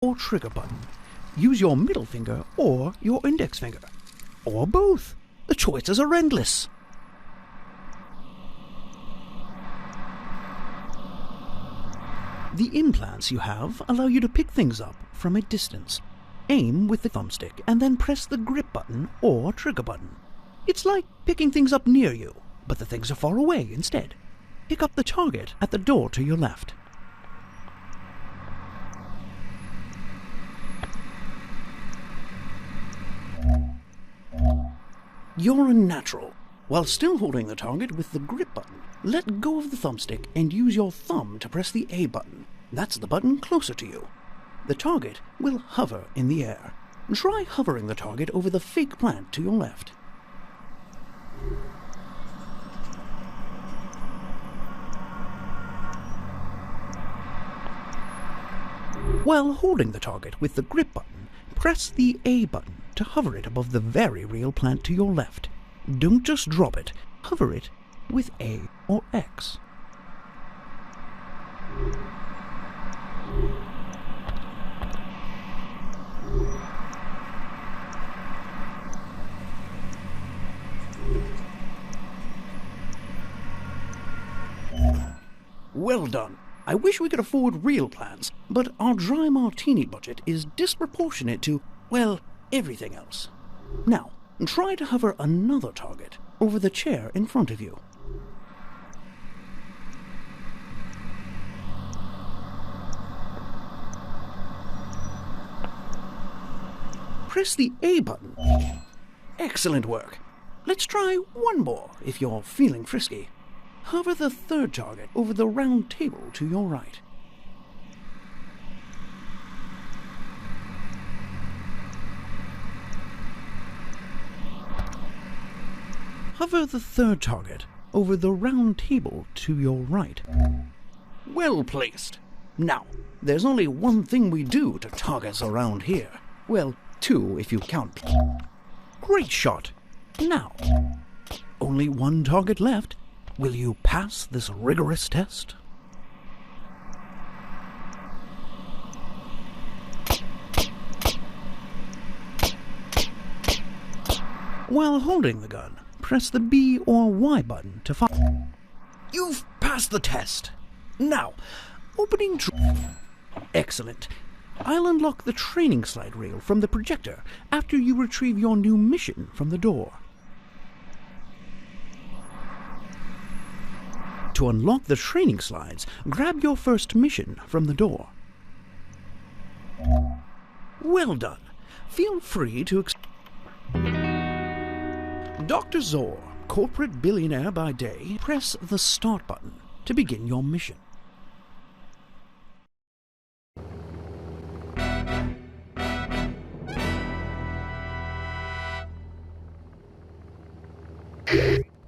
or trigger button. Use your middle finger or your index finger. Or both. The choices are endless. The implants you have allow you to pick things up from a distance. Aim with the thumbstick and then press the grip button or trigger button. It's like picking things up near you, but the things are far away instead. Pick up the target at the door to your left. You're a natural. While still holding the target with the grip button, let go of the thumbstick and use your thumb to press the A button. That's the button closer to you. The target will hover in the air. Try hovering the target over the fake plant to your left. While holding the target with the grip button, press the A button to hover it above the very real plant to your left. Don't just drop it, hover it with A or X. Well done. I wish we could afford real plants, but our dry martini budget is disproportionate to, well, everything else. Now, try to hover another target over the chair in front of you. Press the A button. Excellent work. Let's try one more if you're feeling frisky. Hover the third target over the round table to your right. Hover the third target over the round table to your right. Well placed. Now, there's only one thing we do to targets around here. Well, two if you count. Great shot. Now, only one target left. Will you pass this rigorous test? While holding the gun, press the B or Y button to fire. You've passed the test. Now, opening Excellent. I'll unlock the training slide reel from the projector after you retrieve your new mission from the door. To unlock the training slides, grab your first mission from the door. Well done. Feel free to Dr. Zor, corporate billionaire by day, press the start button to begin your mission.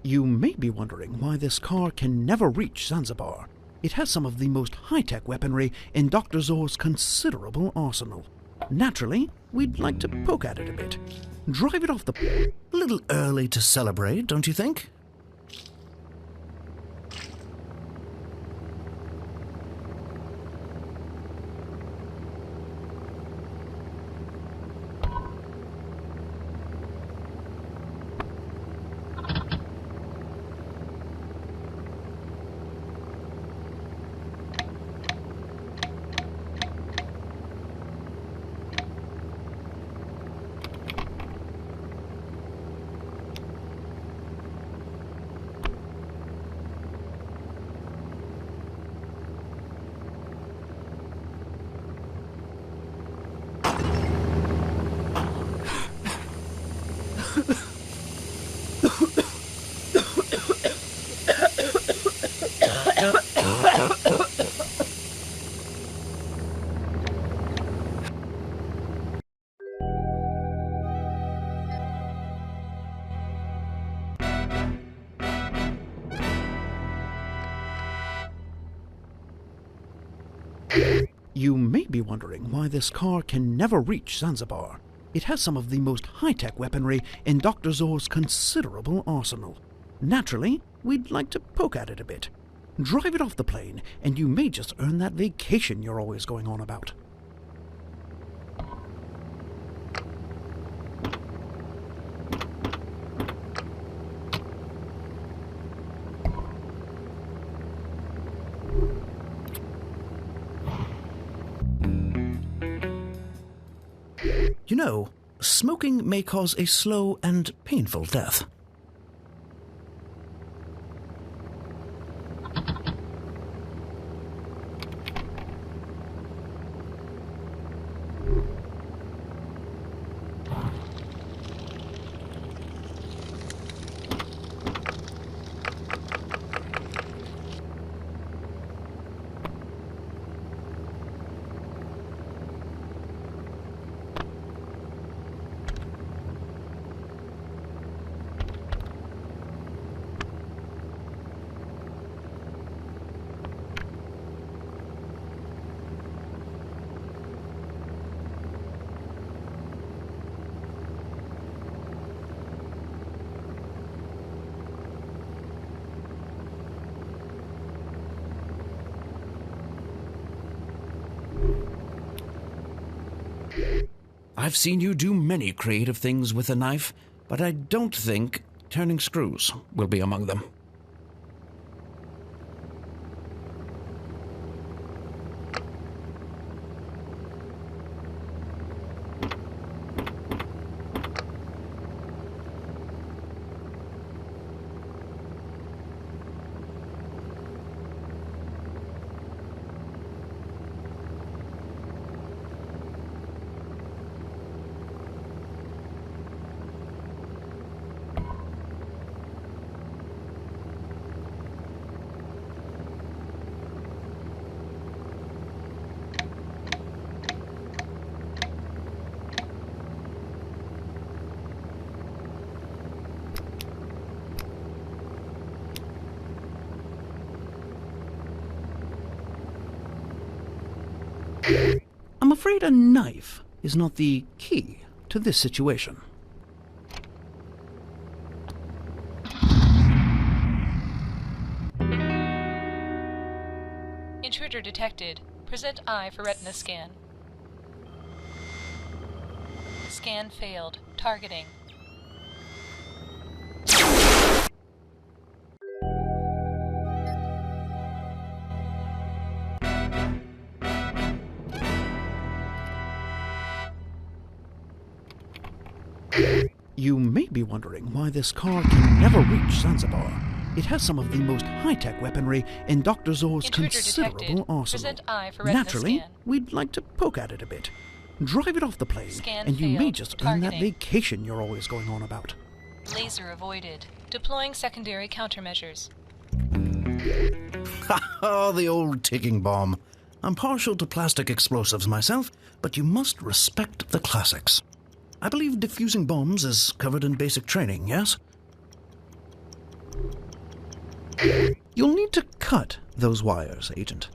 You may be wondering why this car can never reach Zanzibar. It has some of the most high-tech weaponry in Dr. Zor's considerable arsenal. Naturally, we'd like to poke at it a bit. Drive it off the... A little early to celebrate, don't you think? You may be wondering why this car can never reach Zanzibar. It has some of the most high-tech weaponry in Dr. Zor's considerable arsenal. Naturally, we'd like to poke at it a bit. Drive it off the plane, and you may just earn that vacation you're always going on about. You know, smoking may cause a slow and painful death. I've seen you do many creative things with a knife, but I don't think turning screws will be among them. I'm afraid a knife is not the key to this situation. Intruder detected. Present eye for retina scan. Scan failed. Targeting. You may be wondering why this car can never reach Zanzibar. It has some of the most high-tech weaponry in Dr. Zor's considerable detected. arsenal. Present eye for retina Naturally, scan. we'd like to poke at it a bit. Drive it off the plane, Scan and you may failed. just earn that Targeting. vacation you're always going on about. Laser avoided. Deploying secondary countermeasures. Oh, the old ticking bomb. I'm partial to plastic explosives myself, but you must respect the classics. I believe defusing bombs is covered in basic training, yes? You'll need to cut those wires, Agent.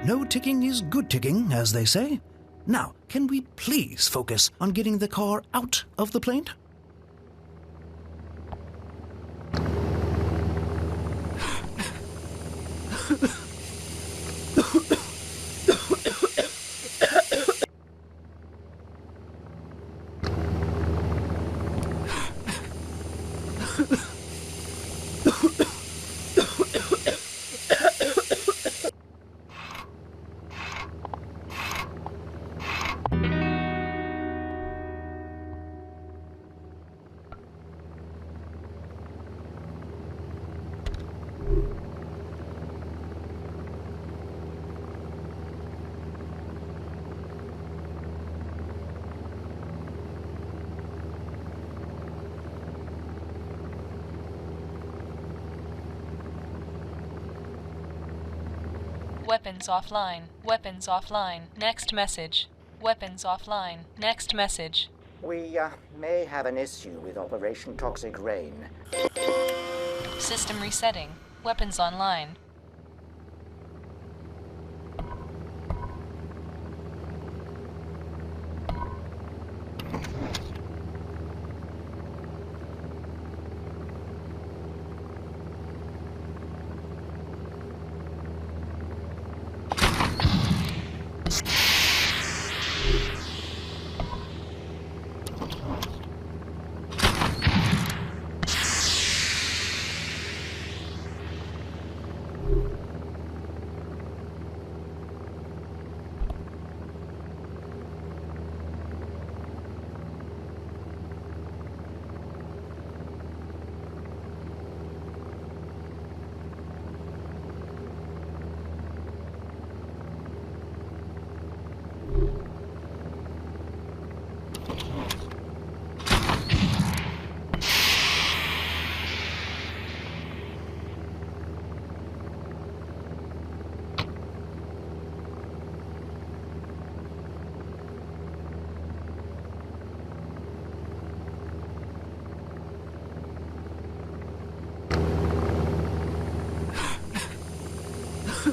No ticking is good ticking, as they say. Now, can we please focus on getting the car out of the plane? Weapons offline. Weapons offline. Next message. Weapons offline. Next message. We may have an issue with Operation Toxic Rain. System resetting. Weapons online. A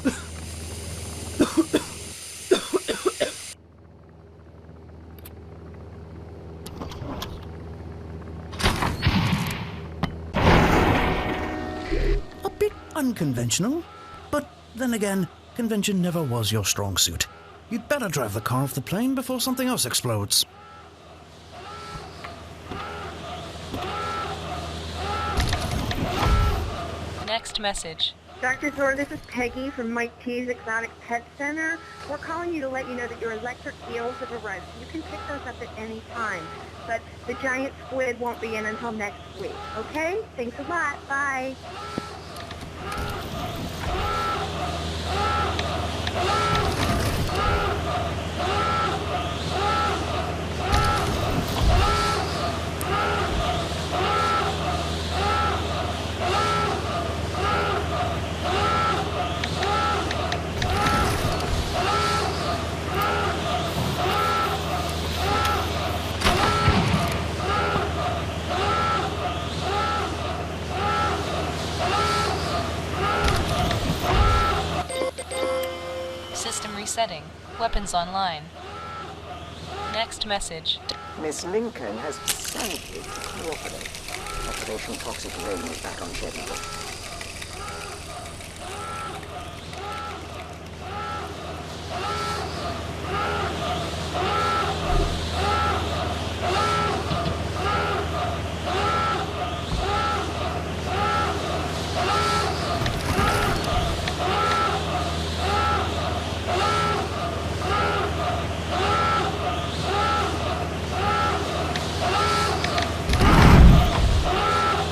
bit unconventional, but then again, convention never was your strong suit. You'd better drive the car off the plane before something else explodes. Next message. Dr. Thor, this is Peggy from Mike T's Exotic Pet Center. We're calling you to let you know that your electric eels have arrived. You can pick those up at any time, but the giant squid won't be in until next week, okay? Thanks a lot. Bye. System resetting. Weapons online. Next message. Miss Lincoln has decided to cooperate. Operation Toxic Rain is back on schedule.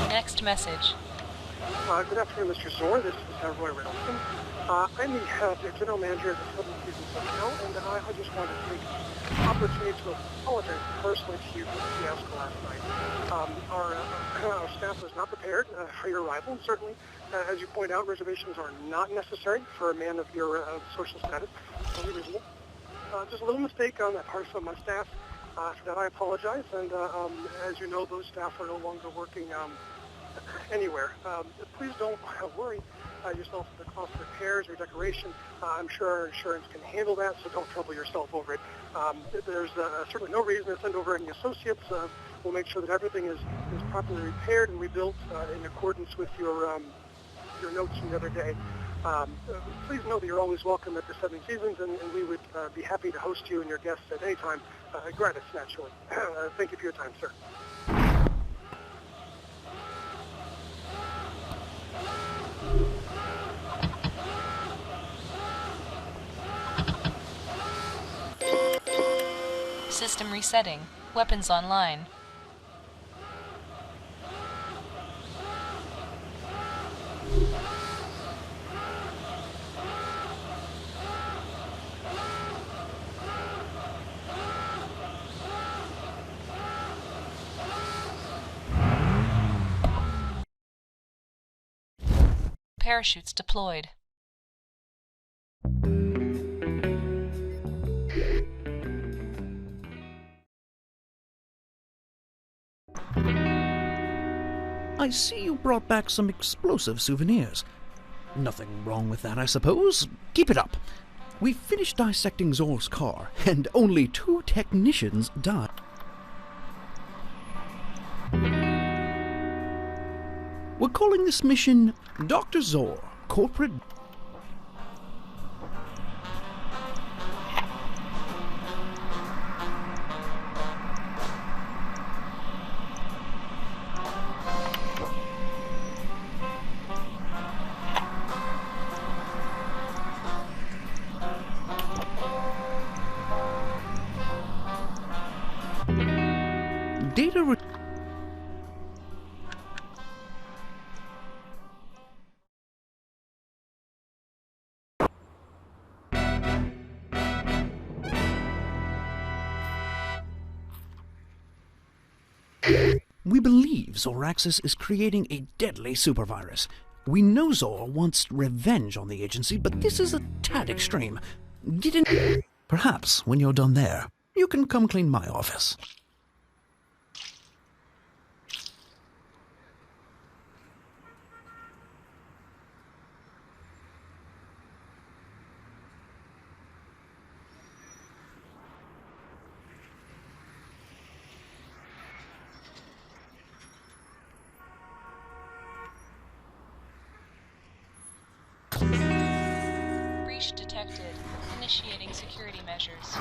Next message. Good afternoon, Mr. Zor. This is Roy Reynoldston. I'm the general manager of the 7th season hotel, and I just wanted to take the opportunity to apologize personally to you for the fiasco last night. Our staff was not prepared for your arrival, and certainly, as you point out, reservations are not necessary for a man of your social status. Just a little mistake on the part of my staff. For that, I apologize, and as you know, those staff are no longer working anywhere. Please don't worry yourself with the cost of repairs or decoration. I'm sure our insurance can handle that, so don't trouble yourself over it. There's certainly no reason to send over any associates. We'll make sure that everything is properly repaired and rebuilt in accordance with your notes from the other day. Please know that you're always welcome at the Seven Seasons, and we would be happy to host you and your guests at any time. Gratis, naturally. Thank you for your time, sir. System resetting. Weapons online. Parachutes deployed. I see you brought back some explosive souvenirs. Nothing wrong with that, I suppose. Keep it up. We finished dissecting Zor's car, and only 2 technicians died. We're calling this mission Dr. Zor, Corporate... Data... We believe Zoraxis is creating a deadly supervirus. We know Zor wants revenge on the agency, but this is a tad extreme. Perhaps when you're done there, you can come clean my office. Initiating security measures.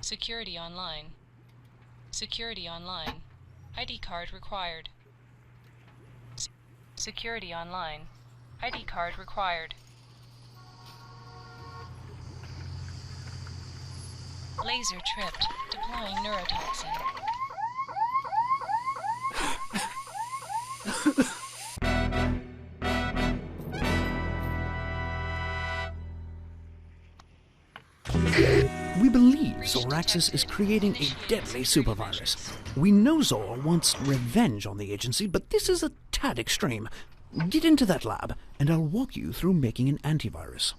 Security online. Security online. ID card required. Security online. ID card required. Laser tripped. Deploying neurotoxin. We believe Zoraxis is creating a deadly supervirus. We know Zor wants revenge on the agency, but this is a tad extreme. Get into that lab, and I'll walk you through making an antivirus.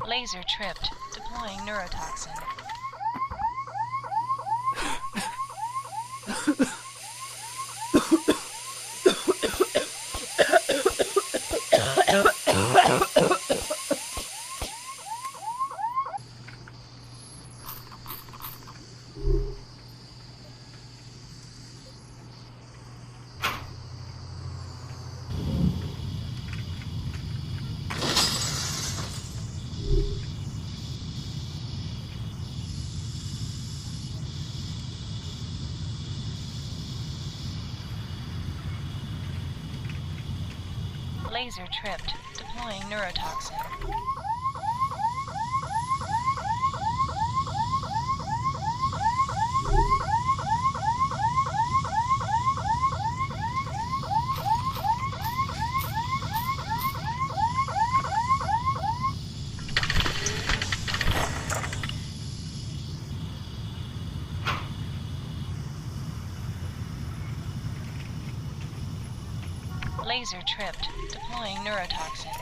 Laser tripped. Deploying neurotoxin. Laser tripped. Deploying neurotoxin. Laser tripped. Deploying neurotoxin.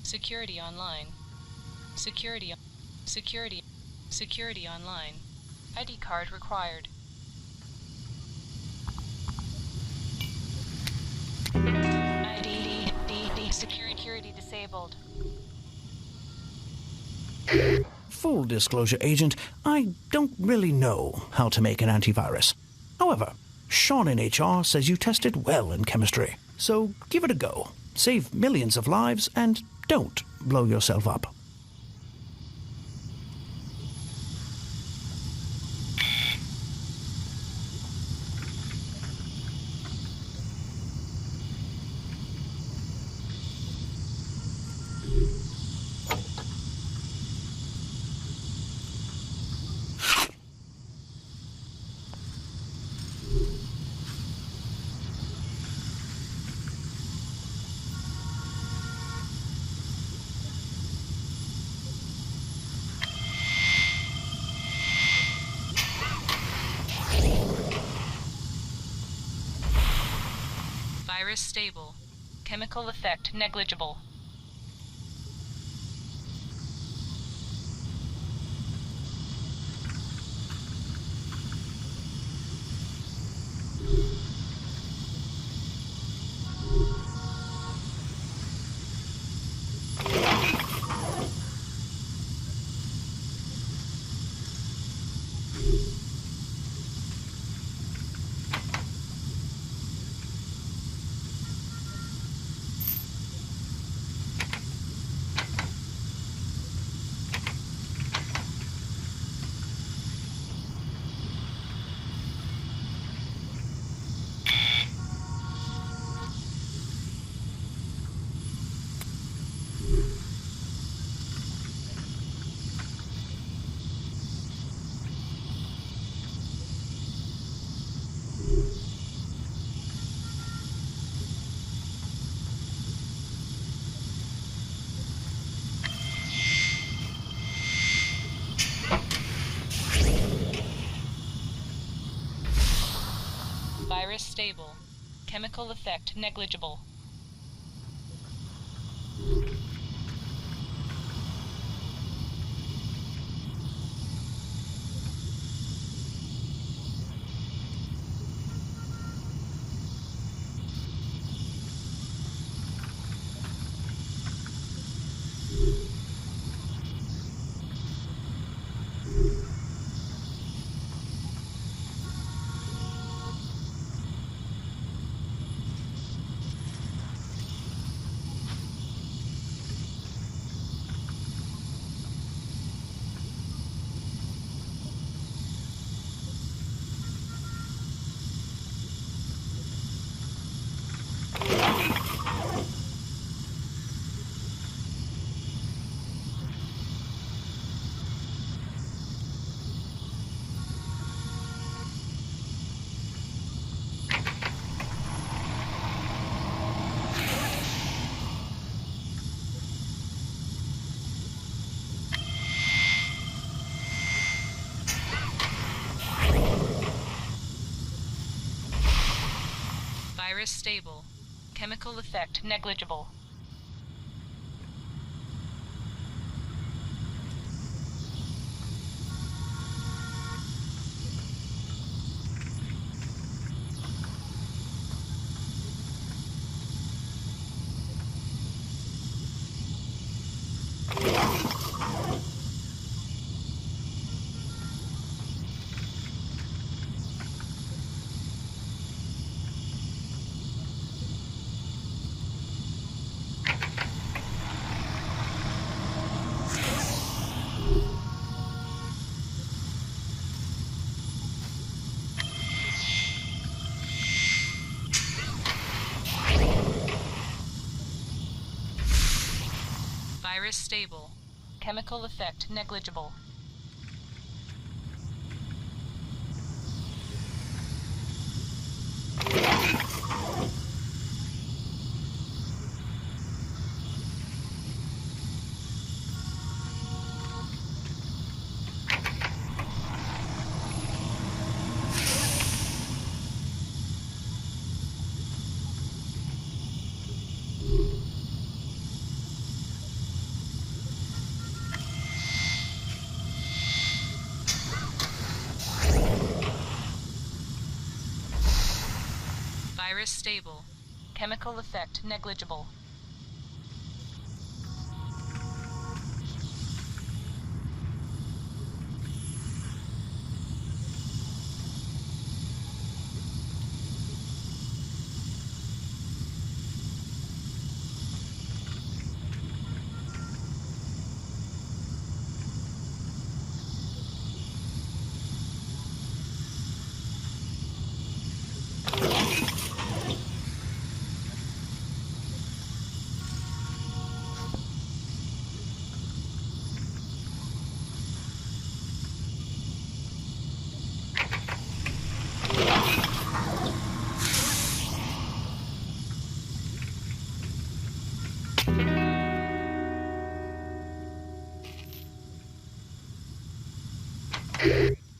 Security online. Security online. ID card required. ID security disabled. Full disclosure, Agent, I don't really know how to make an antivirus. However, Sean in HR says you tested well in chemistry, so give it a go. Save millions of lives and don't blow yourself up. Virus stable. Chemical effect negligible. Virus stable. Chemical effect negligible. Virus stable. Chemical effect negligible. Virus stable. Chemical effect negligible. Virus stable. Chemical effect negligible.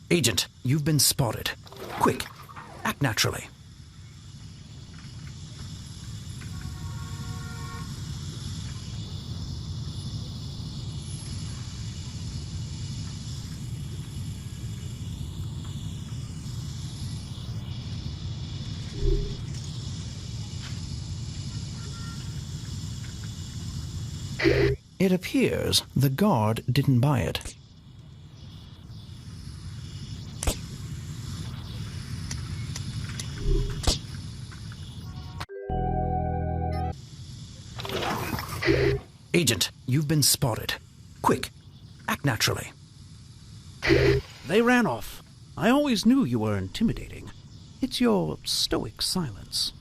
Agent, you've been spotted. Quick, act naturally. It appears the guard didn't buy it. Agent, you've been spotted. Quick, act naturally. They ran off. I always knew you were intimidating. It's your stoic silence.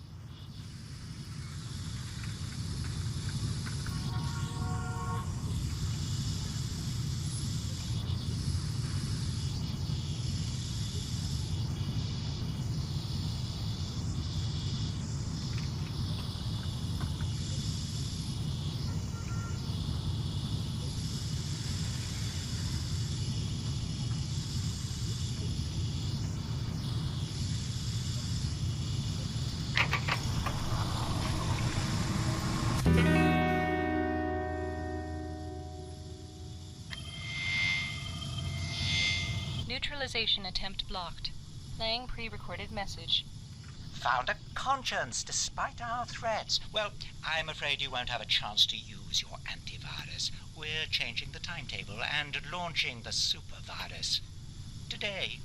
Neutralization attempt blocked. Playing pre-recorded message. Found a conscience despite our threats. Well, I'm afraid you won't have a chance to use your antivirus. We're changing the timetable and launching the supervirus today.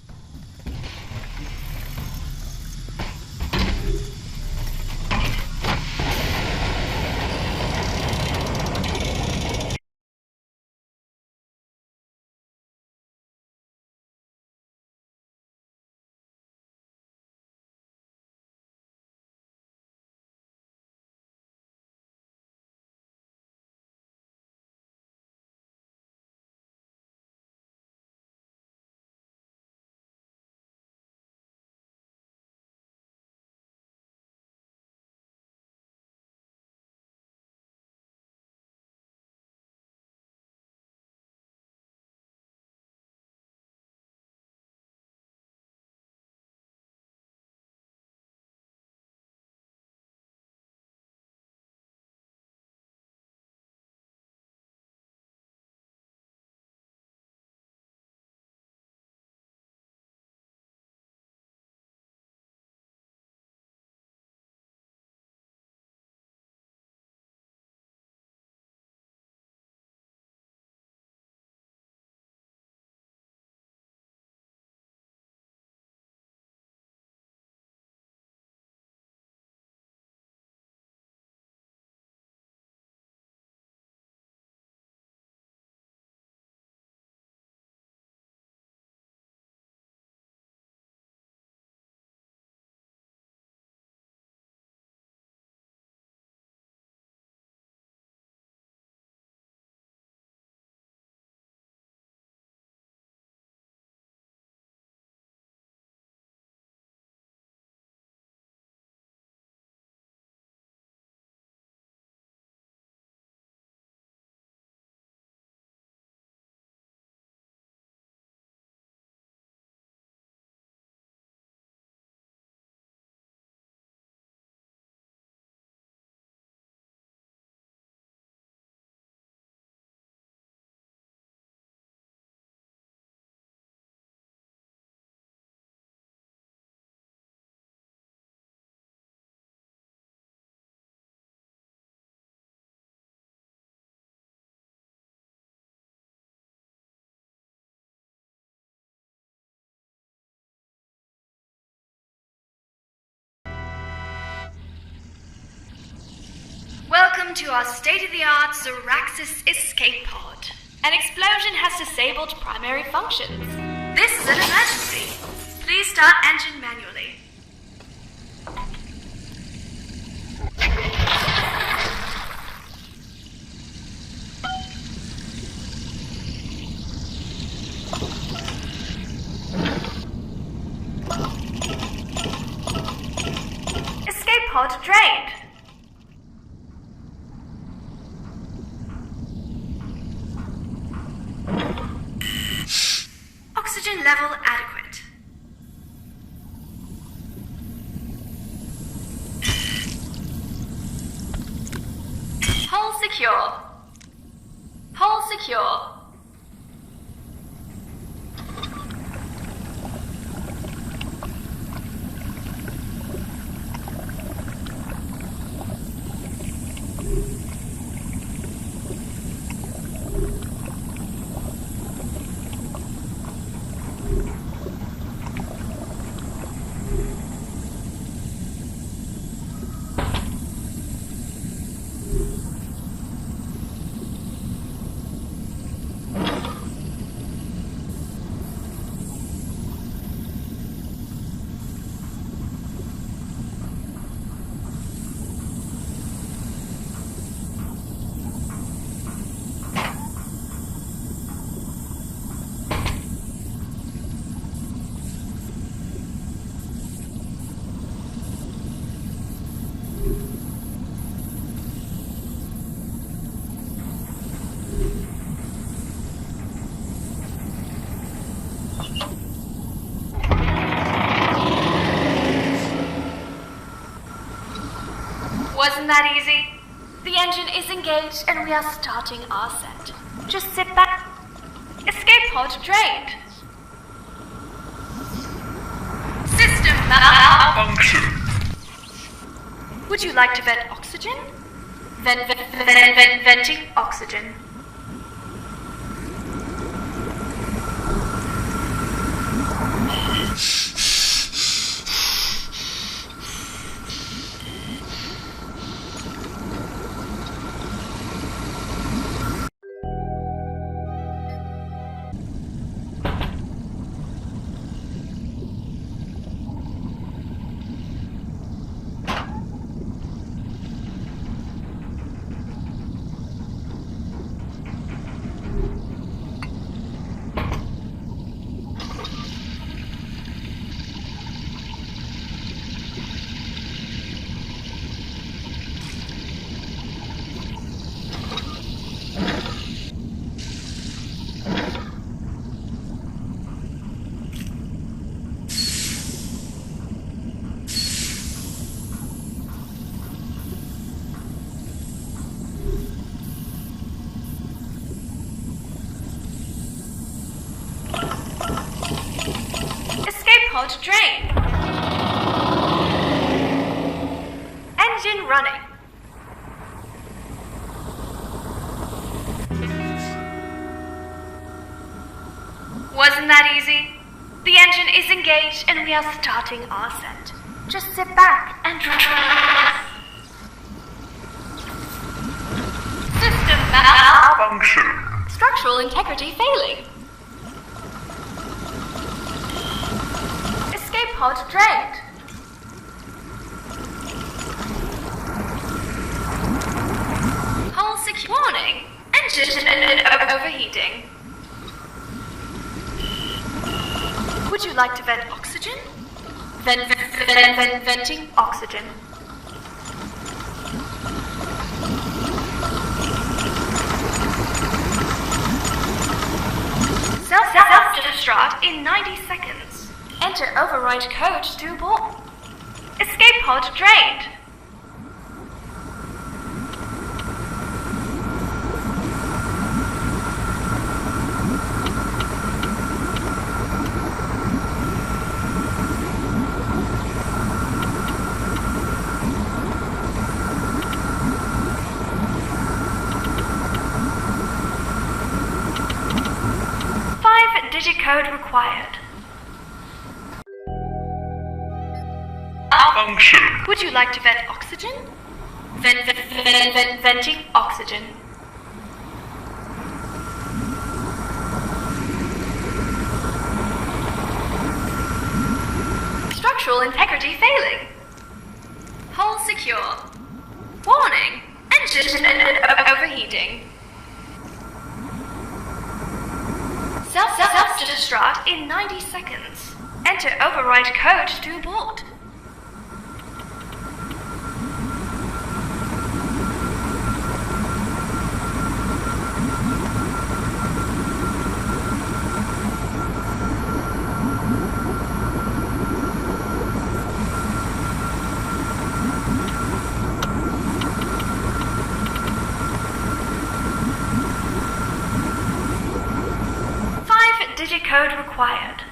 Welcome to our state-of-the-art Zoraxis escape pod. An explosion has disabled primary functions. This is an emergency. Please start engine manually. Escape pod drained. Oxygen level adequate. Hull secure. Hull secure. Wasn't that easy? The engine is engaged and we are starting our set. Just sit back. Escape pod drained. Function. Would you like to vent oxygen? Venting oxygen. Pod drain. Engine running. Wasn't that easy? The engine is engaged and we are starting our ascent. Just sit back and relax. System malfunction. Structural integrity failing. Escape pod drained. Hull secure. Warning. Engine overheating. Would you like to vent oxygen? Venting oxygen. Self-destruct in 90 seconds. Enter override code to board. Escape pod drained. Code required. Function. Would you like to vent oxygen? Venting oxygen. Structural integrity failing. Hull secure. Warning. Engine overheating. Self-destruct in 90 seconds. Enter override code to board. Code required.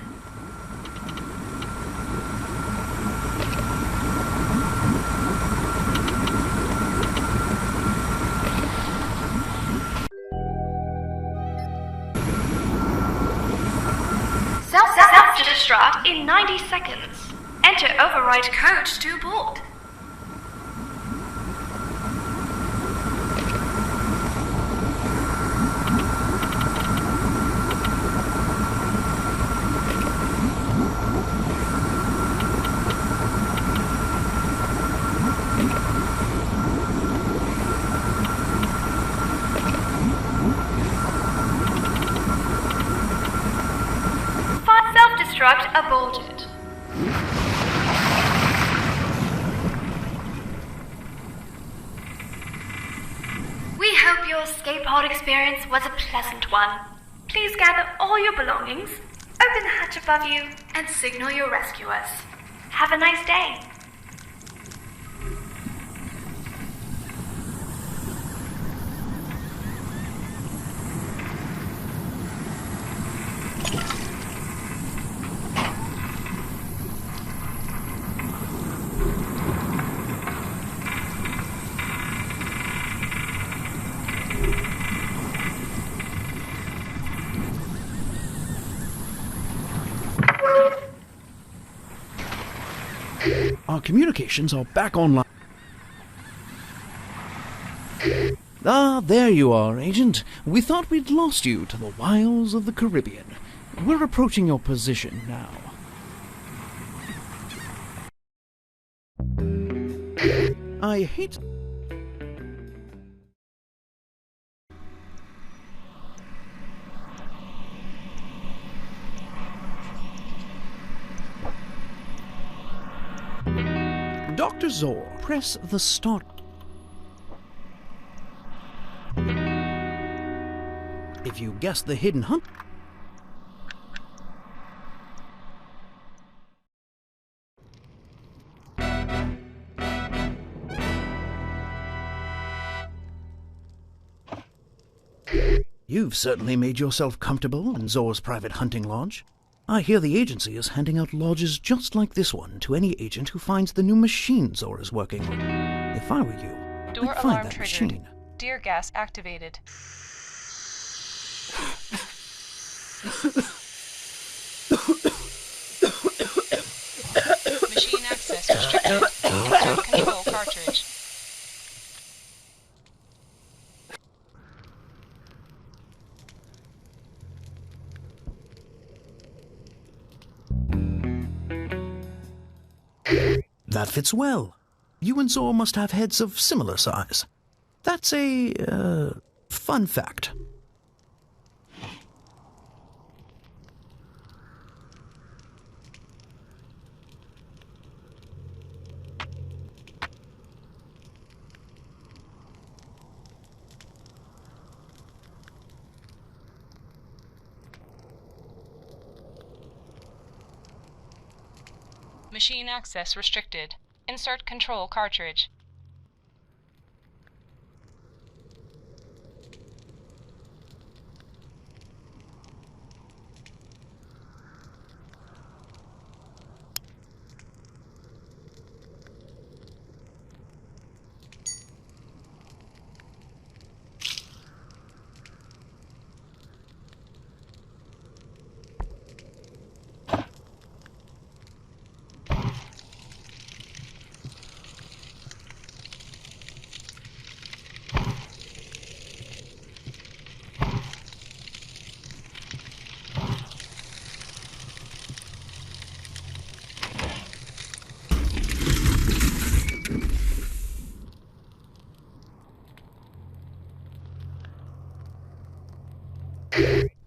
Self-destruct in 90 seconds. Enter override code to board. Self-destruct aborted. We hope your escape pod experience was a pleasant one. Please gather all your belongings, open the hatch above you, and signal your rescuers. Have a nice day. Our communications are back online. Ah, there you are, Agent. We thought we'd lost you to the wilds of the Caribbean. We're approaching your position now. I hate... Dr. Zor, press the start. If you guess the hidden hunt... You've certainly made yourself comfortable in Zor's private hunting lodge. I hear the agency is handing out lodges just like this one to any agent who finds the new machine Zor is working on. If I were you, Door I'd find alarm that triggered. machine. Dear gas activated. Machine access restricted. Insert control cartridge. That fits well. You and Zor must have heads of similar size. That's a, fun fact. Machine access restricted. Insert control cartridge.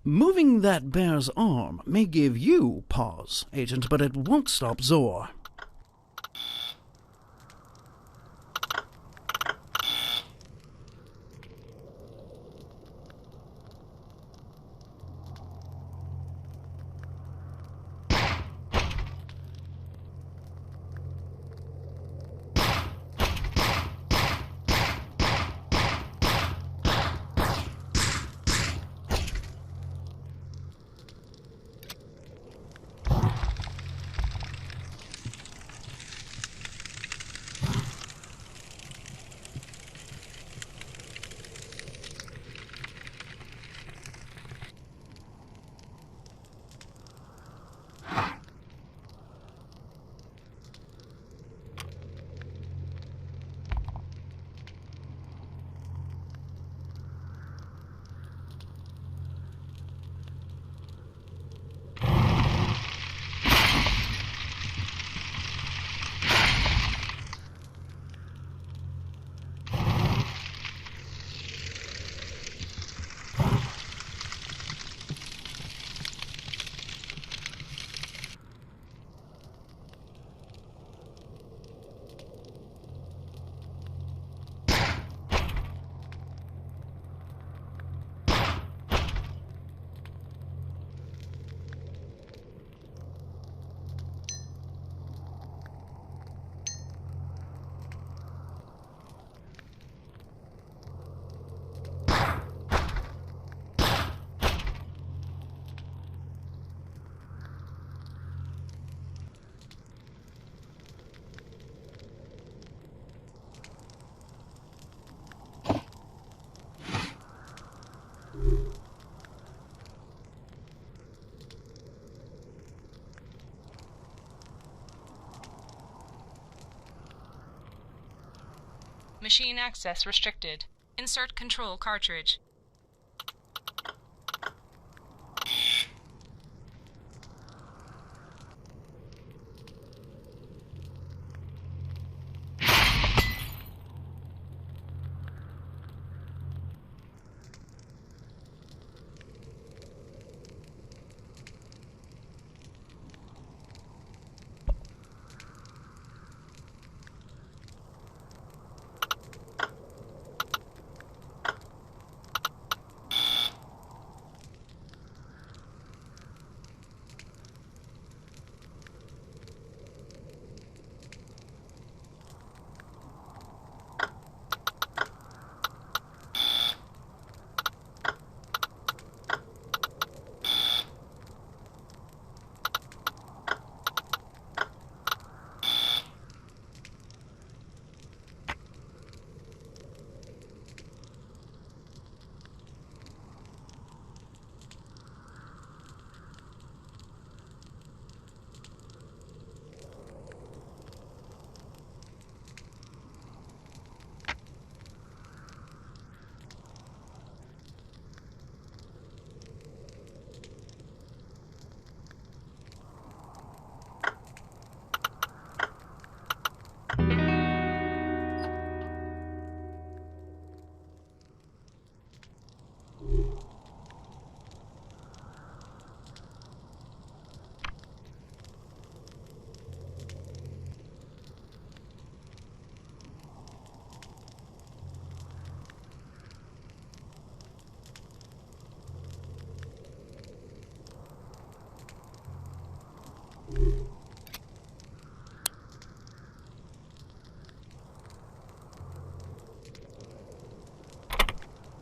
Moving that bear's arm may give you pause, Agent, but it won't stop Zor. Machine access restricted. Insert control cartridge.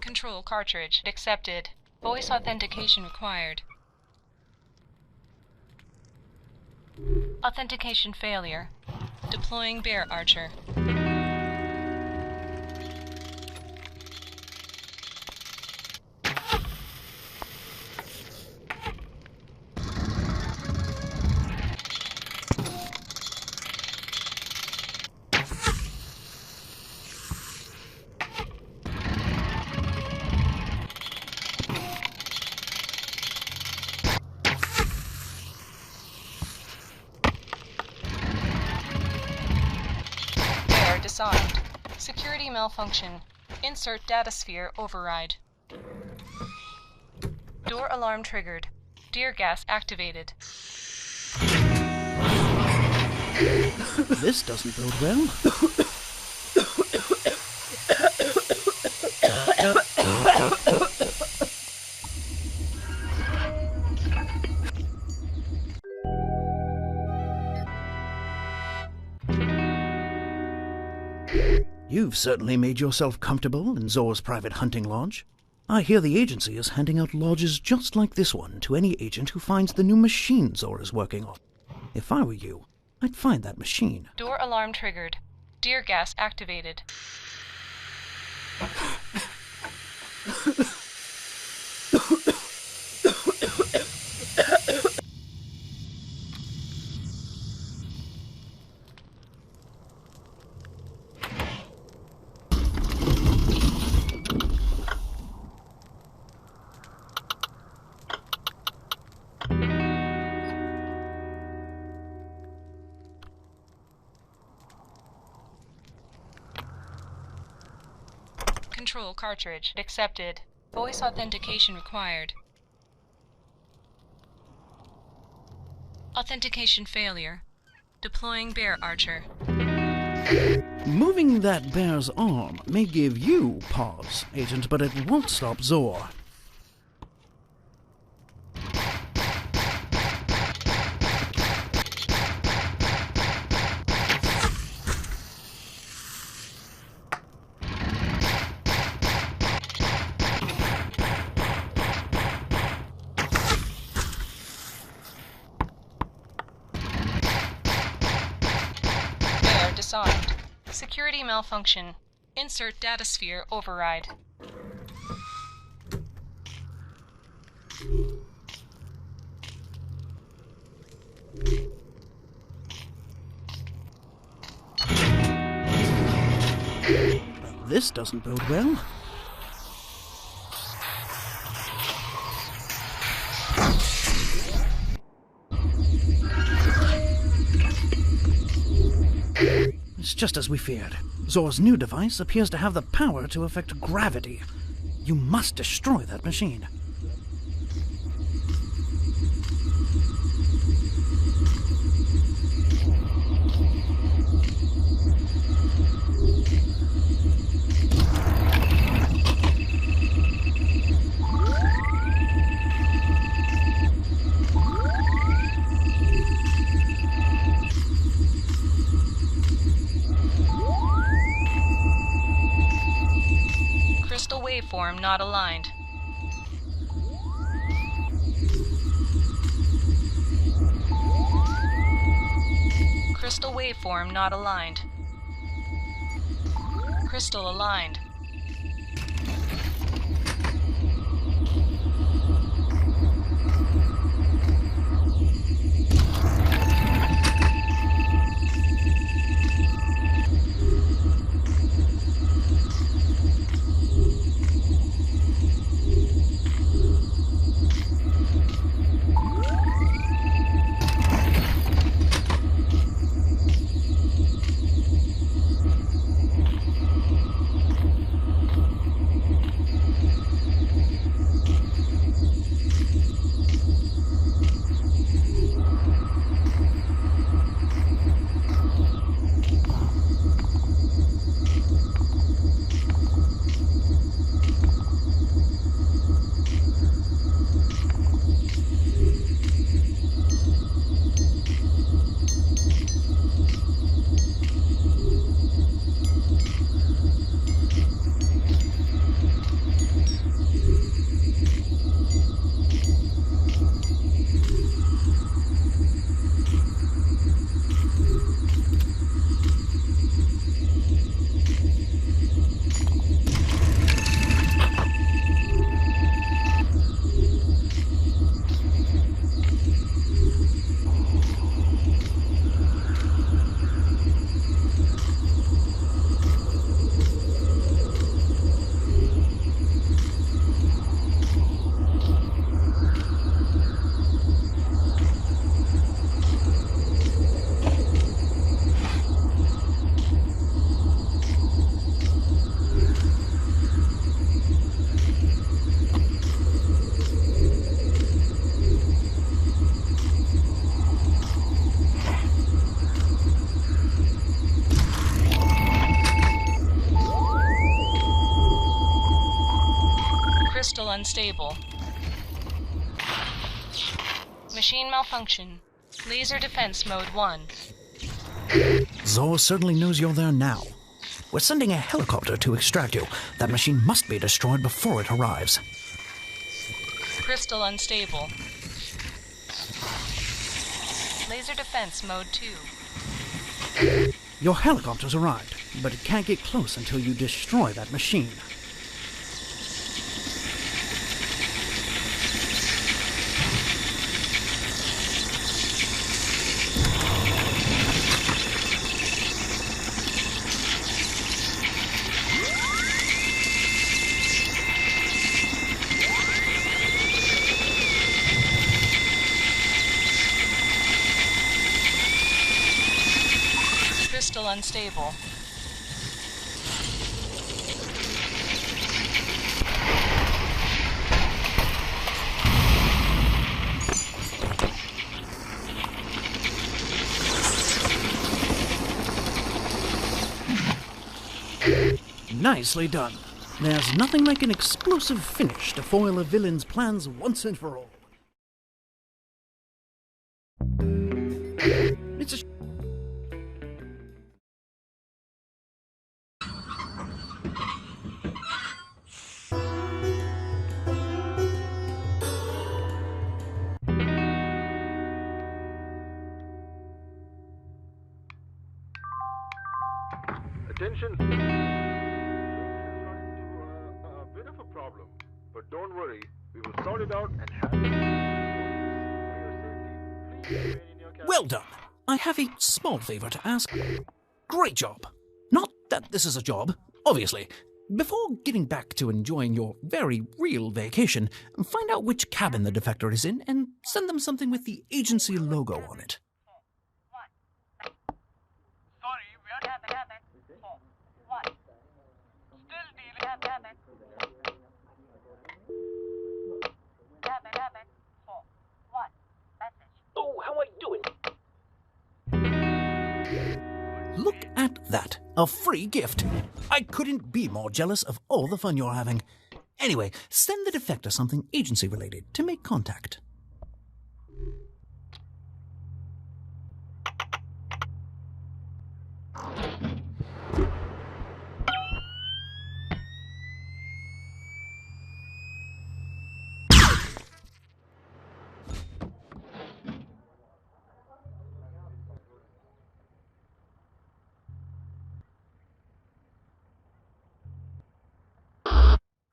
Control cartridge accepted. Voice authentication required. Authentication failure. Deploying bear archer. Disarmed. Security malfunction. Insert datasphere override. Door alarm triggered. Tear gas activated. This doesn't bode well. You've certainly made yourself comfortable in Zor's private hunting lodge. I hear the agency is handing out lodges just like this one to any agent who finds the new machine Zor is working on. If I were you, I'd find that machine. Door alarm triggered. Tear gas activated. Control cartridge accepted. Voice authentication required. Authentication failure. Deploying bear archer. Moving that bear's arm may give you pause, Agent, but it won't stop Zor. Disarmed. Security malfunction. Insert datasphere override. This doesn't bode well. It's just as we feared. Zor's new device appears to have the power to affect gravity. You must destroy that machine. Crystal waveform not aligned. Crystal waveform not aligned. Crystal aligned. Crystal unstable. Machine malfunction. Laser defense mode 1. Zor certainly knows you're there now. We're sending a helicopter to extract you. That machine must be destroyed before it arrives. Crystal unstable. Laser defense mode 2. Your helicopter's arrived, but it can't get close until you destroy that machine. Crystal unstable. Nicely done. There's nothing like an explosive finish to foil a villain's plans once and for all. It's a Attention! Train has run into a bit of a problem, but don't worry, we will sort it out and have it. For your safety, please remain in your cabin. well done. I have a small favor to ask. Great job. Not that this is a job, Obviously, before getting back to enjoying your very real vacation, find out which cabin the defector is in and send them something with the agency logo on it. Oh, how are you doing? Look at that. A free gift. I couldn't be more jealous of all the fun you're having. Anyway, send the defector something agency-related to make contact.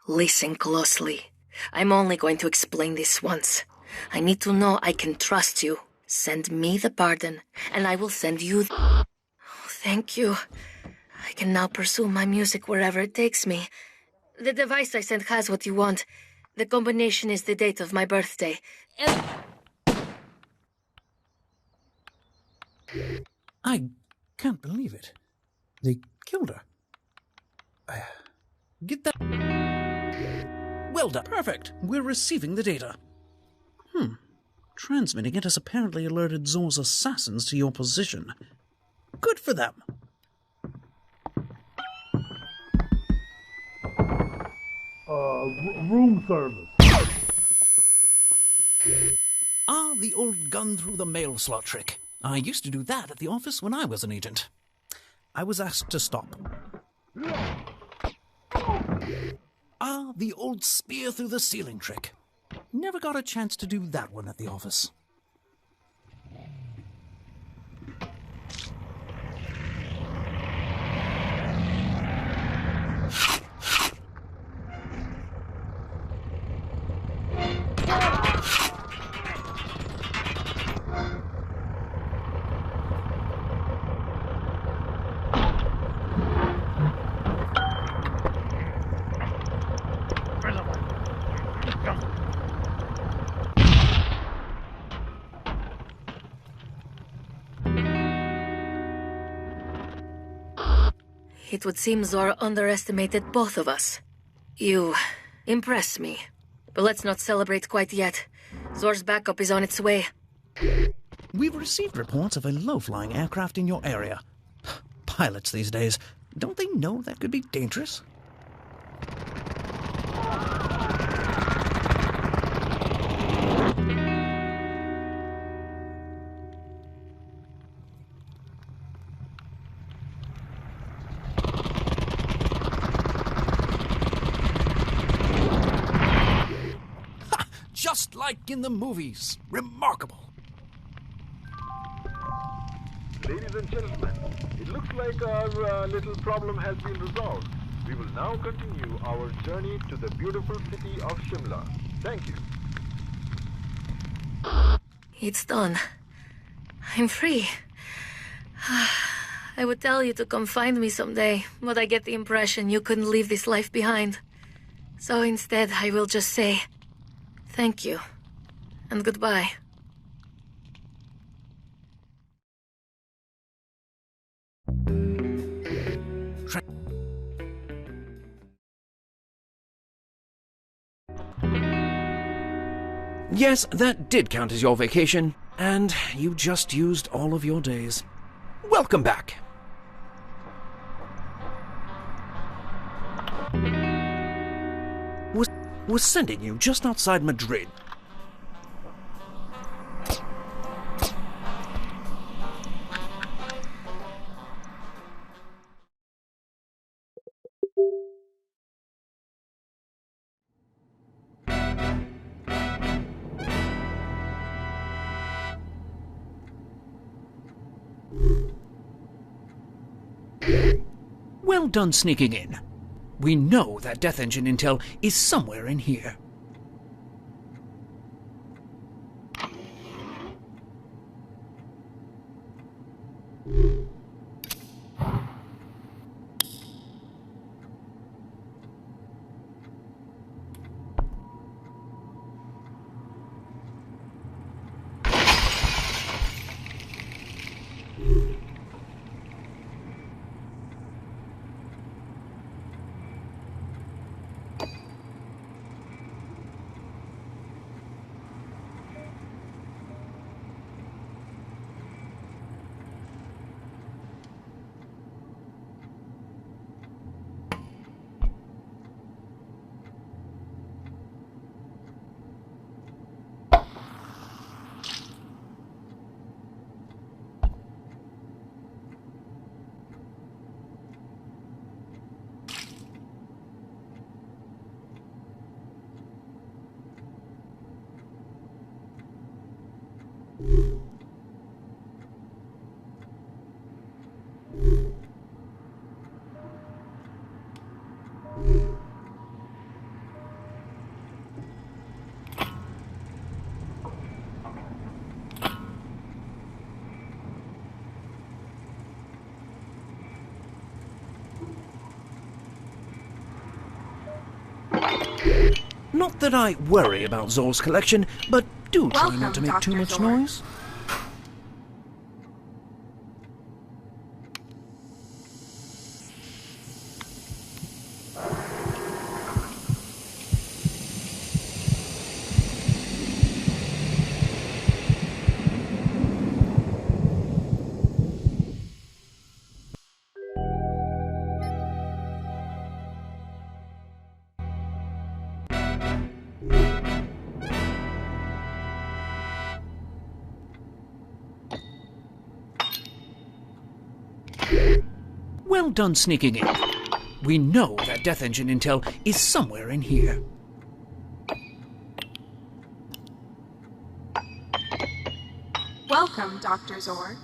Listen closely. I'm only going to explain this once. I need to know I can trust you. Send me the pardon, and I will send you... Oh, thank you. I can now pursue my music wherever it takes me. The device I sent has what you want. The combination is the date of my birthday. And... I can't believe it. They killed her. Get that... Well done. Perfect. We're receiving the data. Transmitting it has apparently alerted Zor's assassins to your position. Good for them. Room service. The old gun through the mail slot trick. I used to do that at the office when I was an agent. I was asked to stop. The old spear through the ceiling trick. Never got a chance to do that one at the office. It would seem Zor underestimated both of us. You impress me. But let's not celebrate quite yet. Zor's backup is on its way. We've received reports of a low-flying aircraft in your area. Pilots these days, don't they know that could be dangerous? Just like in the movies. Remarkable. Ladies and gentlemen, it looks like our little problem has been resolved. We will now continue our journey to the beautiful city of Shimla. Thank you. It's done. I'm free. I would tell you to come find me someday, but I get the impression you couldn't leave this life behind. So instead, I will just say... thank you, and goodbye. Yes, that did count as your vacation, and you just used all of your days. Welcome back. Was sending you just outside Madrid. Well done sneaking in. We know that Death Engine intel is somewhere in here. Not that I worry about Zor's collection, but do try not to make too much noise. Well done sneaking in. We know that Death Engine intel is somewhere in here. Welcome, Dr. Zor.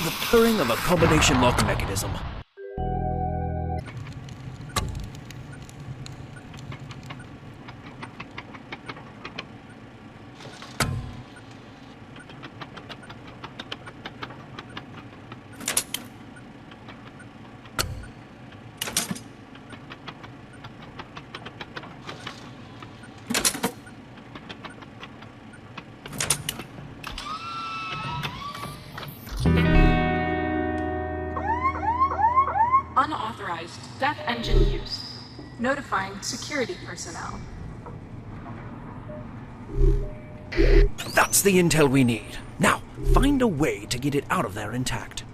The purring of a combination lock mechanism. Unauthorized Death Engine use. Notifying security personnel. That's the intel we need. Now, find a way to get it out of there intact.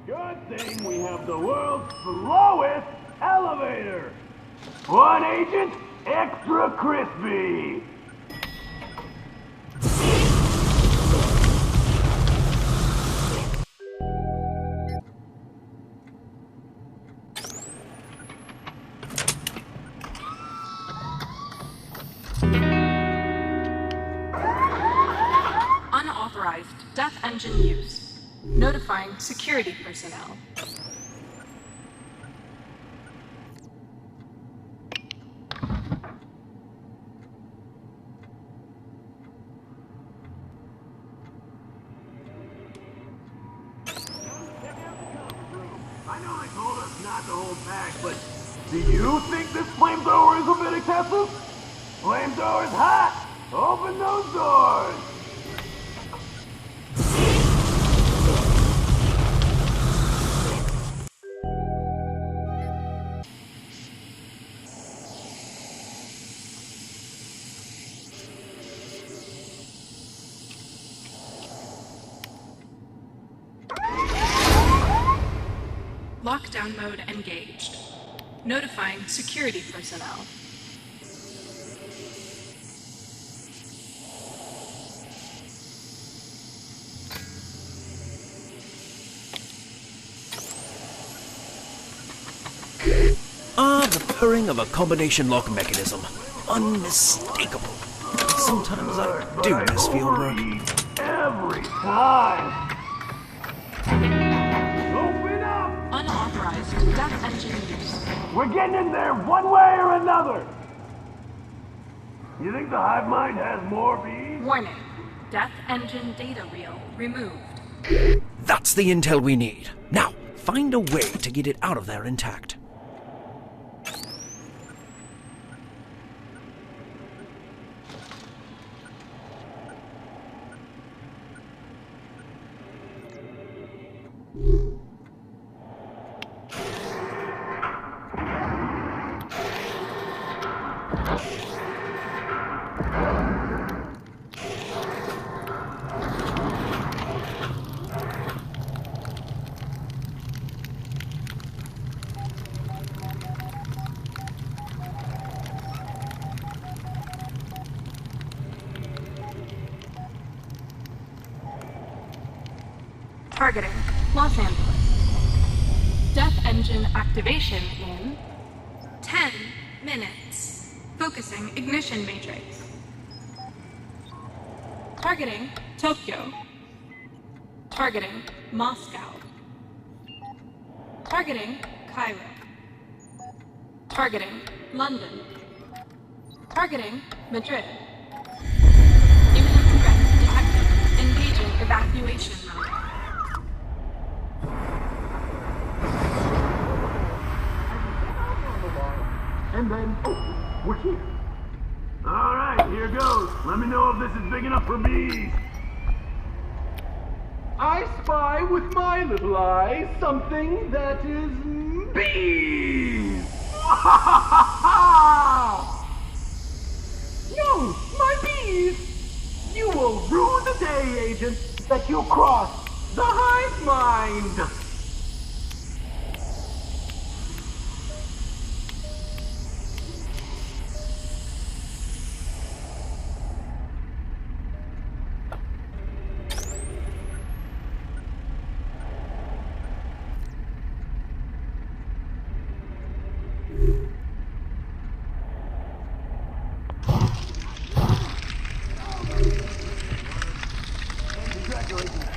Good thing we have the world's slowest elevator. One agent, extra crispy. Unauthorized Death Engine use. Notifying security personnel. not the whole pack, but do you think this flamethrower is a bit excessive? Flamethrower's hot! Open those doors! Lockdown mode engaged. Notifying security personnel. The purring of a combination lock mechanism. Unmistakable. Sometimes I do miss field work. Every time! Open up! Unauthorized death engine use. We're getting in there one way or another! You think the hive mind has more bees? Warning. Death engine data reel removed. That's the intel we need. Now, find a way to get it out of there intact. Targeting Los Angeles. Death engine activation in 10 minutes. Focusing ignition matrix. Targeting Tokyo. Targeting Moscow. Targeting Cairo. Targeting London. Targeting Madrid. Imminent threat detected. Engaging evacuation mode. And then, oh, we're here. All right, here goes. Let me know if this is big enough for bees. I spy with my little eye something that is bees. No, my bees. You will rue the day, agent, that you crossed the hive mind.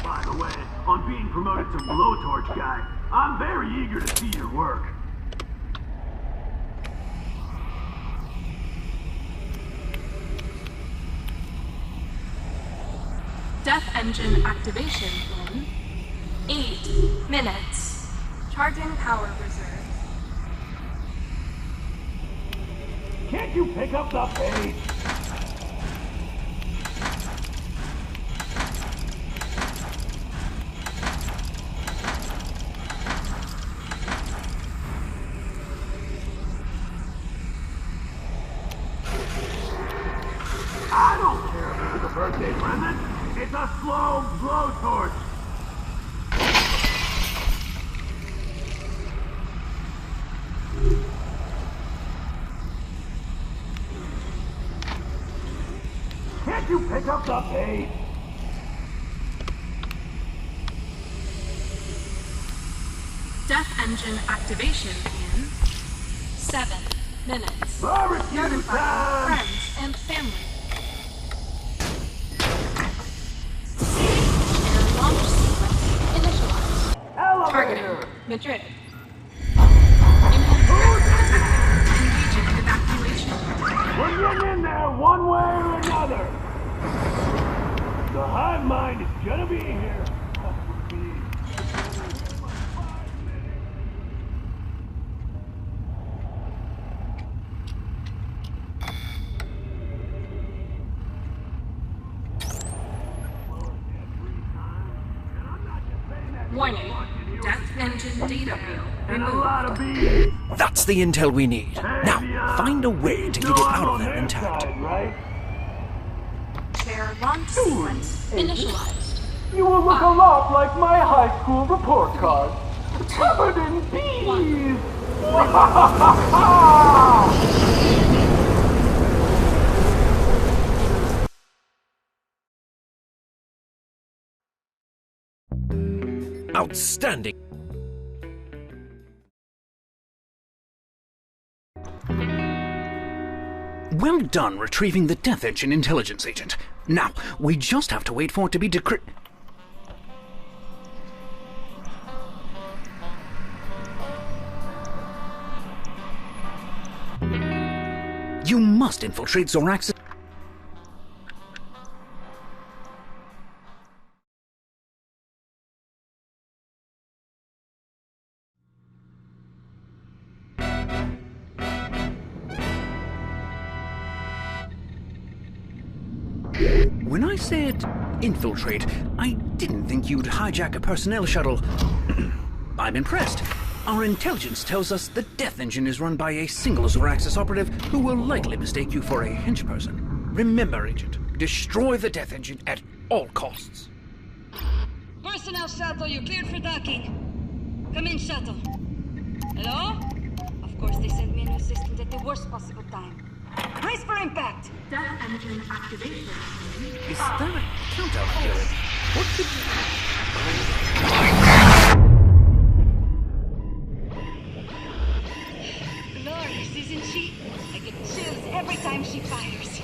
By the way, on being promoted to blowtorch guy, I'm very eager to see your work. Death engine activation in 8 minutes. Charging power reserve. Can't you pick up the pace? I don't care if it's a birthday present. It's a slow blowtorch. Can't you pick up the pace? Death engine activation in 7 minutes. Barbecue Notify time! friends and family. Launch sequence initialized. Elevator! Targeting Madrid. Imminent threat detected. Engaging evacuation. We're getting in there one way or another. The hive mind is gonna be here. Warning. Death engine data reel And a removed. lot of bees. That's the intel we need. Now, find a way to get it out of there intact. Right? Fair launch sequence initialized. You will look a lot like my high school report card. Covered in bees! Outstanding. Well done retrieving the Death Engine intelligence agent. Now, we just have to wait for it to be decrypted. You must infiltrate Zorax's... When I said infiltrate, I didn't think you'd hijack a personnel shuttle. I'm impressed. Our intelligence tells us the Death Engine is run by a single Zoraxis operative who will likely mistake you for a henchperson. Remember, Agent, destroy the Death Engine at all costs. Personnel shuttle, you're cleared for docking. Come in, shuttle. Hello? Of course, they sent me a new assistant at the worst possible time. Brace for impact! Death engine activation. Is that a countdown I'm hearing? What could... Glorious, isn't she? I get chills every time she fires.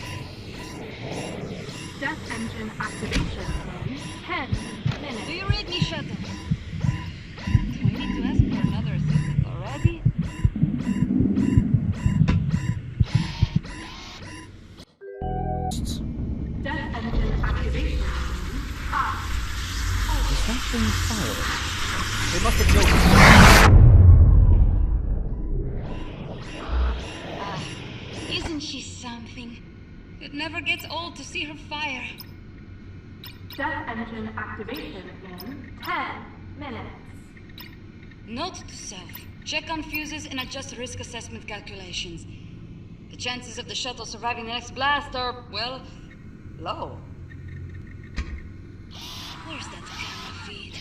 Death engine activation in 10 minutes. Do you read me, shuttle? Do I need to ask for another assistant already? Death engine activation in 5. Is that thing firing? They must have noticed. Isn't she something? It never gets old to see her fire. Death engine activation in 10 minutes. Note to self. Check on fuses and adjust risk assessment calculations. The chances of the shuttle surviving the next blast are, well, low. Where's that camera feed?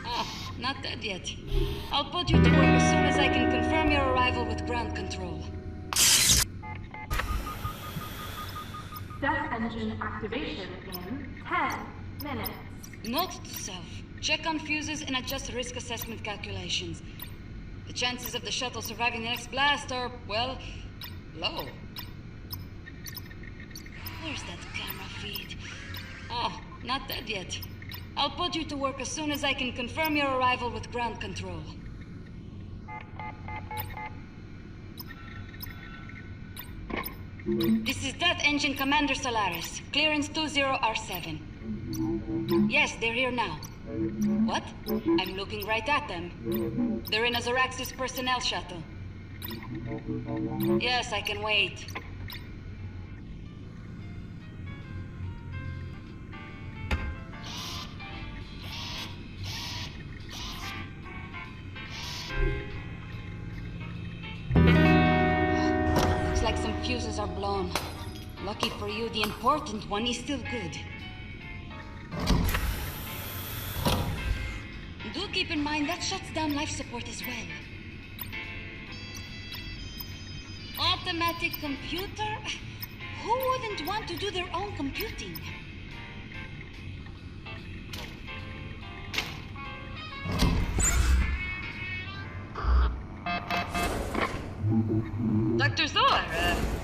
Ah, not dead yet. I'll put you to work as soon as I can confirm your arrival with ground control. Death engine activation in 10 minutes. Note to self. Check on fuses and adjust risk assessment calculations. The chances of the shuttle surviving the next blast are, well, low. Where's that camera feed? Ah, not dead yet. I'll put you to work as soon as I can confirm your arrival with ground control. This is Death Engine Commander Solaris. Clearance 20R7. Yes, they're here now. What? I'm looking right at them. They're in a Zoraxis personnel shuttle. Yes, I can wait. Looks like some fuses are blown. Lucky for you, the important one is still good. Do keep in mind that shuts down life support as well. Automatic computer? Who wouldn't want to do their own computing? Dr. Thor,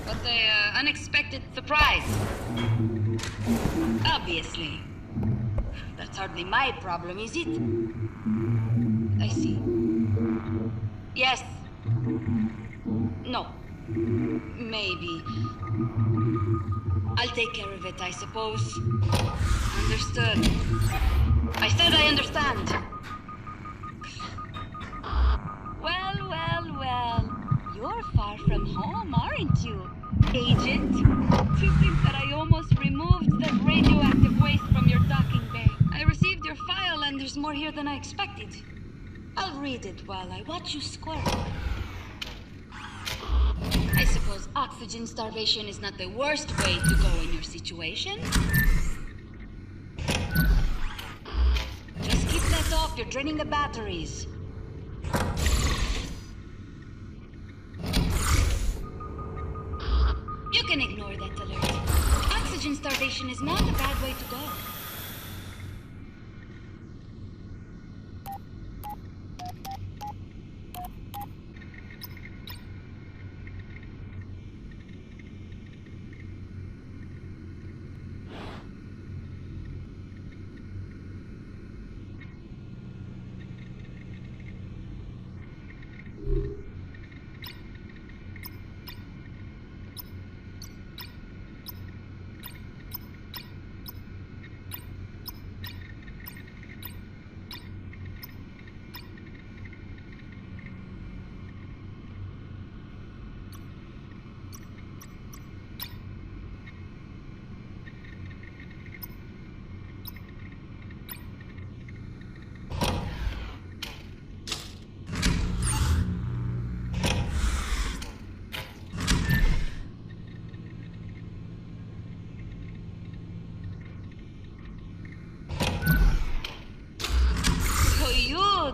what an unexpected surprise. Obviously. That's hardly my problem, is it? I see. Yes. No. Maybe. I'll take care of it, I suppose. Understood. I said I understand. Well, well, well. You're far from home, aren't you, Agent? To think that I almost removed that radioactive waste from your docking bay. I received your file and there's there's more here than I expected. I'll read it while I watch you squirm. I suppose oxygen starvation is not the worst way to go in your situation. Just keep that off, you're draining the batteries. You can ignore that alert. Oxygen starvation is not a bad way to go.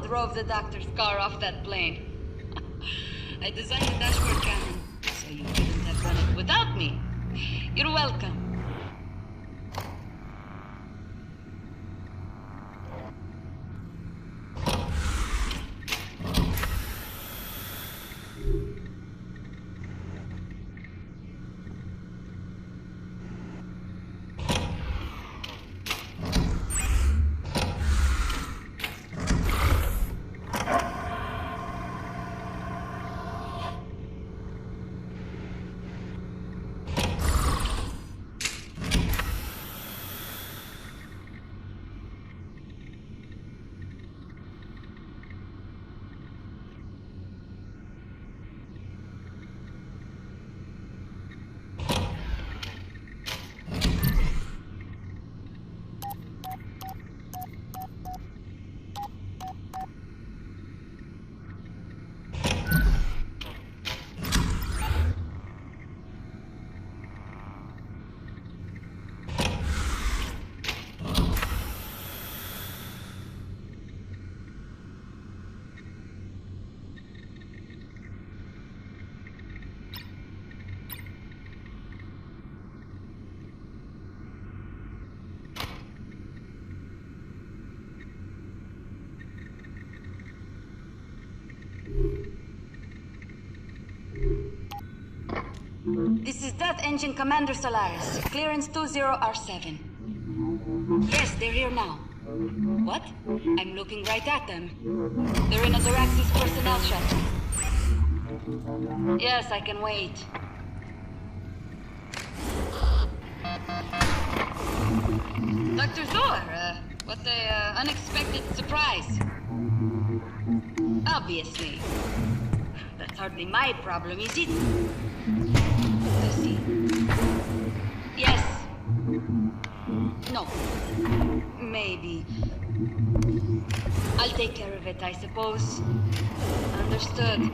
Drove the doctor's car off that plane. I designed the dashboard cannon, so you couldn't have done it without me. You're welcome. This is Death Engine Commander Solaris. Clearance 20R7. Yes, they're here now. What? I'm looking right at them. They're in a Zoraxis personnel shuttle. Yes, I can wait. Dr. Zor, what a unexpected surprise. Obviously. That's hardly my problem, is it? Let's see. Yes. No. Maybe. I'll take care of it, I suppose. Understood.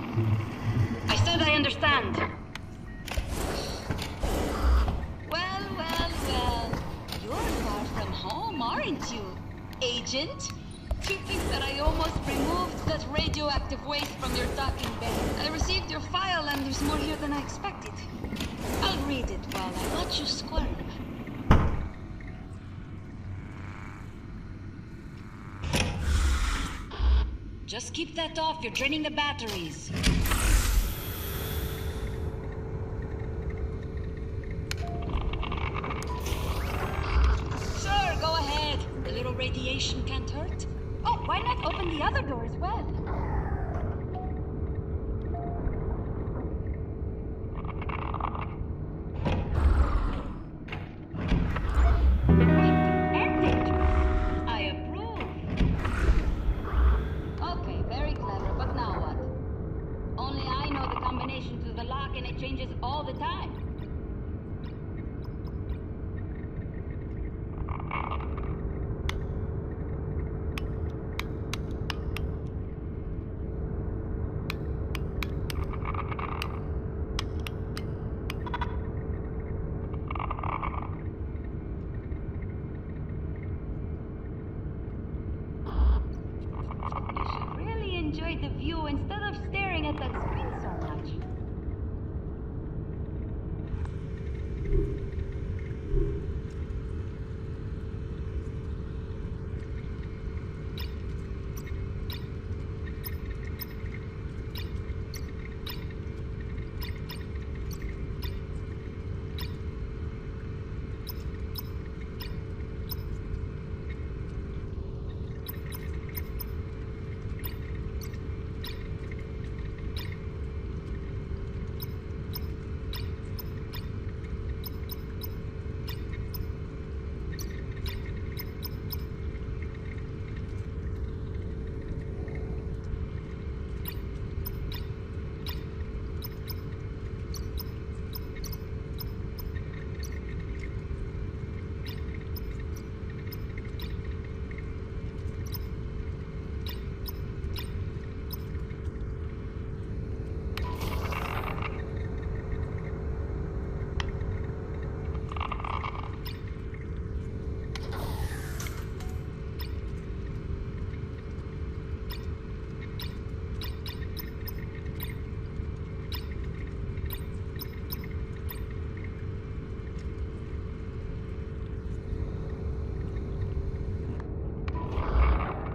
I said I understand. Well. You're far from home, aren't you, Agent? To think that I almost removed that radioactive waste from your docking bay. I received your file and there's more here than I expected. I'll read it while I watch you squirm. Just keep that off, you're draining the batteries. Sure, go ahead. A little radiation can't hurt. Oh, why not open the other door as well? Ended. I approve. Okay, very clever, but now what? Only I know the combination to the lock and it changes all the time. that screen so much?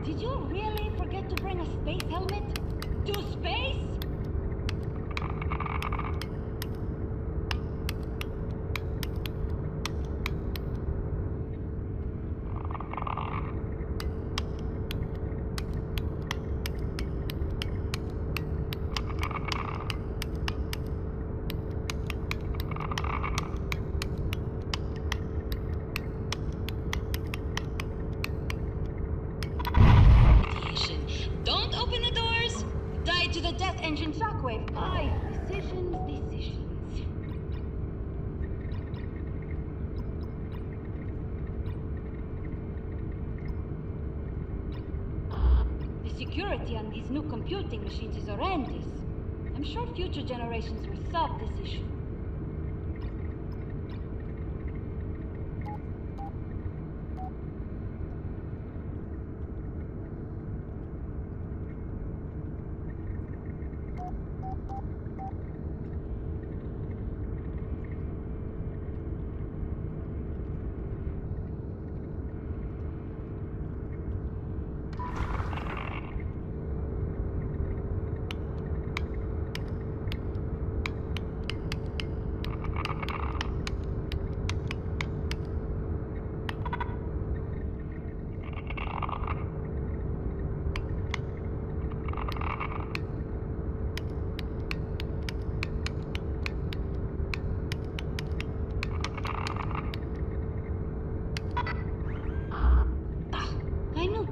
Did you really forget to bring a space helmet? To space? Don't open the doors! Die to the death engine shockwave. Aye, decisions. The security on these new computing machines is horrendous. I'm sure future generations will solve this issue.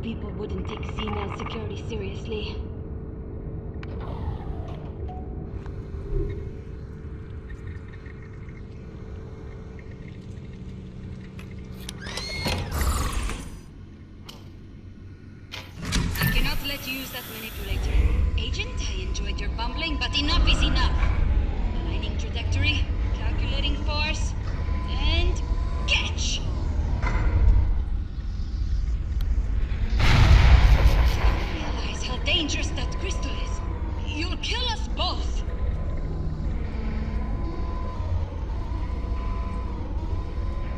People wouldn't take female security seriously. I cannot let you use that manipulator. Agent, I enjoyed your bumbling, but enough is enough. Aligning trajectory, calculating force, and catch! Dangerous that crystal is. You'll kill us both.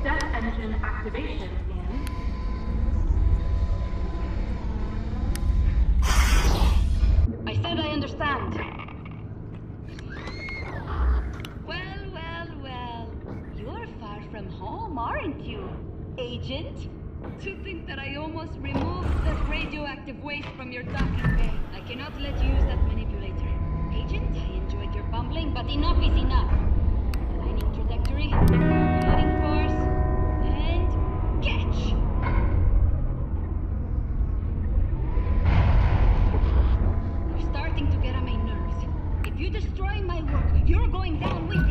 Death engine activation in... I said I understand. Well. You're far from home, aren't you, Agent? To think that I almost removed the radioactive waste from your docking bay. I cannot let you use that manipulator. Agent, I enjoyed your bumbling, but enough is enough. Aligning trajectory, calculating force, and catch! You're starting to get on my nerves. If you destroy my work, you're going down with it.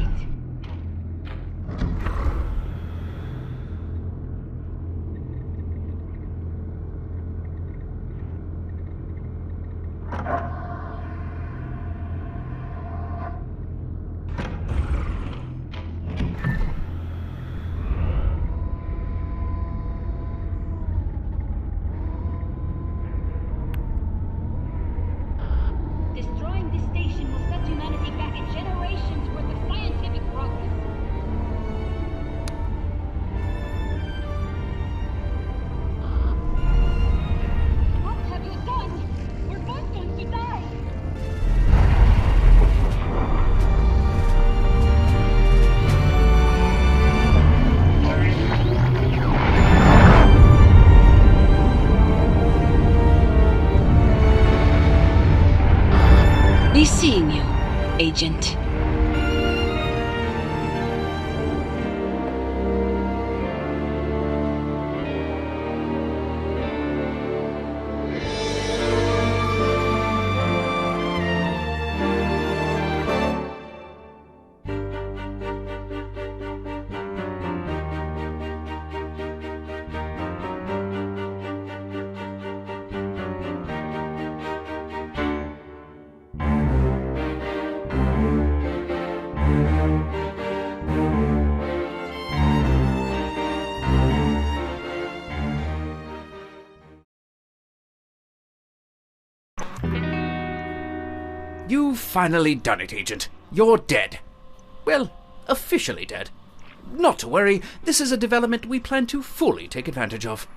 finally done it, Agent. You're dead. Well, officially dead. Not to worry, this is a development we plan to fully take advantage of.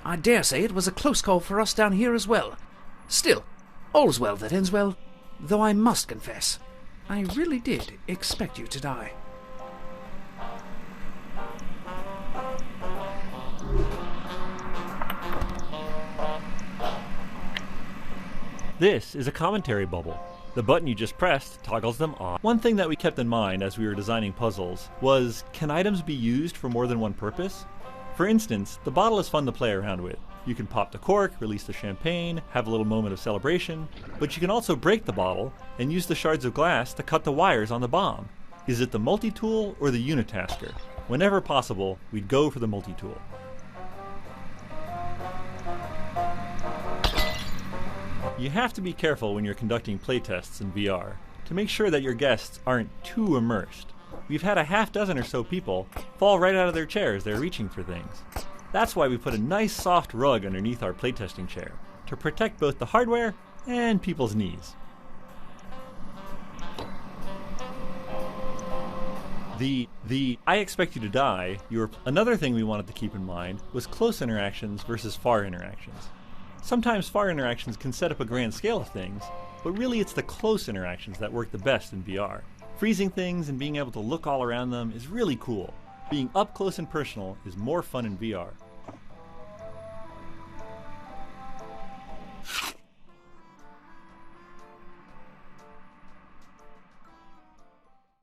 I dare say it was a close call for us down here as well. Still, all's well that ends well, though I must confess, I really did expect you to die. This is a commentary bubble. The button you just pressed toggles them on. One thing that we kept in mind as we were designing puzzles was, can items be used for more than one purpose? For instance, the bottle is fun to play around with. You can pop the cork, release the champagne, have a little moment of celebration, but you can also break the bottle and use the shards of glass to cut the wires on the bomb. Is it the multi-tool or the unitasker? Whenever possible, we'd go for the multi-tool. You have to be careful when you're conducting playtests in VR to make sure that your guests aren't too immersed. We've had a half dozen or so people fall right out of their chairs they're reaching for things. That's why we put a nice soft rug underneath our playtesting chair to protect both the hardware and people's knees. The I expect you to die, another thing we wanted to keep in mind was close interactions versus far interactions. Sometimes far interactions can set up a grand scale of things, but really it's the close interactions that work the best in VR. Freezing things and being able to look all around them is really cool. Being up close and personal is more fun in VR.